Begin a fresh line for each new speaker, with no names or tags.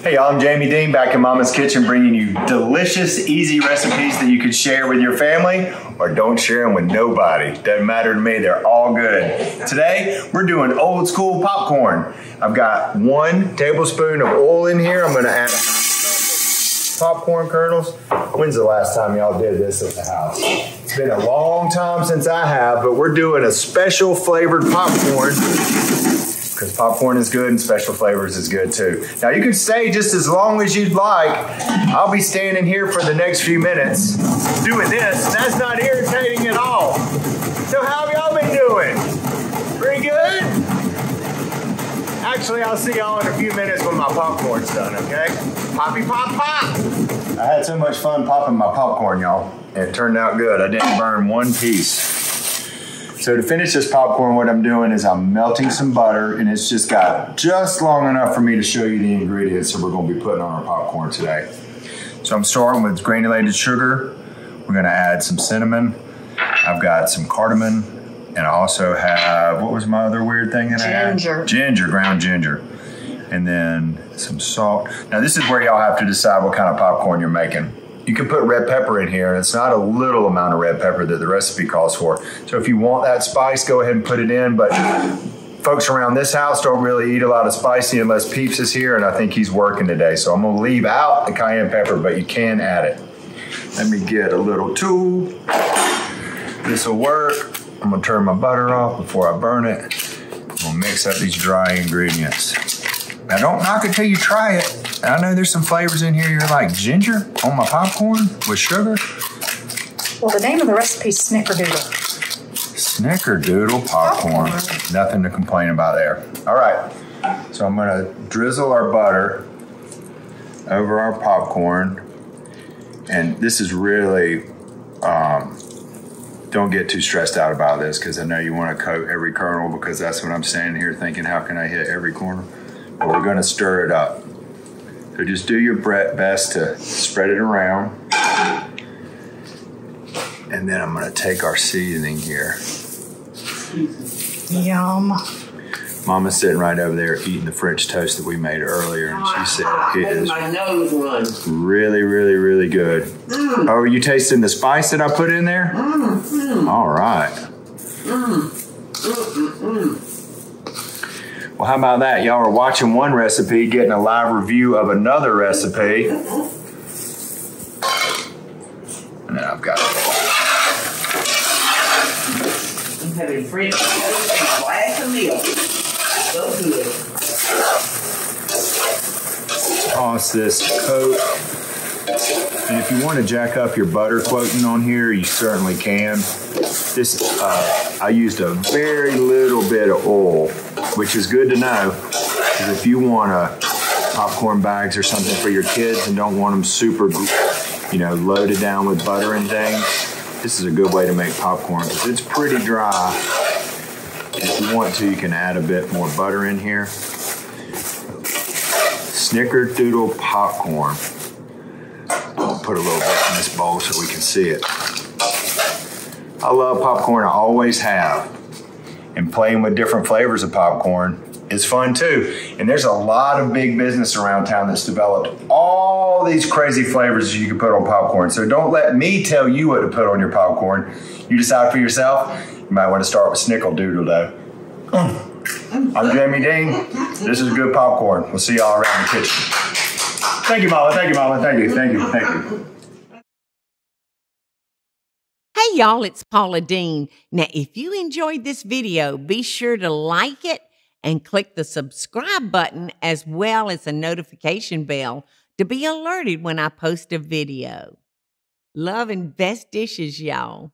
Hey y'all, I'm Jamie Dean back in Mama's Kitchen bringing you delicious, easy recipes that you could share with your family or don't share them with nobody. Doesn't matter to me, they're all good. Today, we're doing old school popcorn. I've got 1 tablespoon of oil in here. I'm gonna add popcorn kernels. When's the last time y'all did this at the house? It's been a long time since I have, but we're doing a special flavored popcorn because popcorn is good and special flavors is good too. Now you can stay just as long as you'd like. I'll be standing here for the next few minutes doing this. That's not irritating at all. So how have y'all been doing? Pretty good? Actually, I'll see y'all in a few minutes when my popcorn's done, okay? Poppy pop pop! I had so much fun popping my popcorn, y'all. It turned out good. I didn't burn one piece. So to finish this popcorn, what I'm doing is I'm melting some butter, and it's just got just long enough for me to show you the ingredients that we're gonna be putting on our popcorn today. So I'm starting with granulated sugar. We're gonna add some cinnamon. I've got some cardamom, and I also have, what was my other weird thing that I had? Ginger, ground ginger. And then some salt. Now this is where y'all have to decide what kind of popcorn you're making. You can put red pepper in here, and it's not a little amount of red pepper that the recipe calls for. So if you want that spice, go ahead and put it in, but folks around this house don't really eat a lot of spicy unless Peeps is here, and I think he's working today. So I'm gonna leave out the cayenne pepper, but you can add it. Let me get a little tool. This'll work. I'm gonna turn my butter off before I burn it. I'm gonna mix up these dry ingredients. Now don't knock it till you try it. I know there's some flavors in here you're like, ginger on my popcorn with sugar?
Well, the name of the recipe is Snickerdoodle.
Snickerdoodle popcorn. Nothing to complain about there. All right, so I'm gonna drizzle our butter over our popcorn. And this is really, don't get too stressed out about this because I know you wanna coat every kernel because that's what I'm standing here thinking, how can I hit every corner? But we're gonna stir it up. So just do your best to spread it around. And then I'm gonna take our seasoning here.
Yum.
Mama's sitting right over there eating the French toast that we made earlier. And she said it is really, really, really good. Oh, are you tasting the spice that I put in there? All right. Well, how about that? Y'all are watching one recipe, getting a live review of another recipe. And then I've got it.
I'm having French toast and a glass of milk. So good.
Toss this coat. And if you want to jack up your butter quoting on here, you certainly can. This, I used a very little bit of oil, which is good to know, because if you want popcorn bags or something for your kids and don't want them super, loaded down with butter and things, this is a good way to make popcorn because it's pretty dry. If you want to, you can add a bit more butter in here. Snickerdoodle popcorn. I'll put a little bit in this bowl so we can see it. I love popcorn, I always have. And playing with different flavors of popcorn is fun too. And there's a lot of big business around town that's developed all these crazy flavors you can put on popcorn. So don't let me tell you what to put on your popcorn. You decide for yourself. You might want to start with Snickerdoodle though. I'm Jamie Dean. This is good popcorn. We'll see y'all around the kitchen. Thank you, Mama. Thank you, Mama. Thank you. Thank you. Thank you.
Hey y'all, it's Paula Dean. Now, if you enjoyed this video, be sure to like it and click the subscribe button as well as the notification bell to be alerted when I post a video. Love and best dishes, y'all.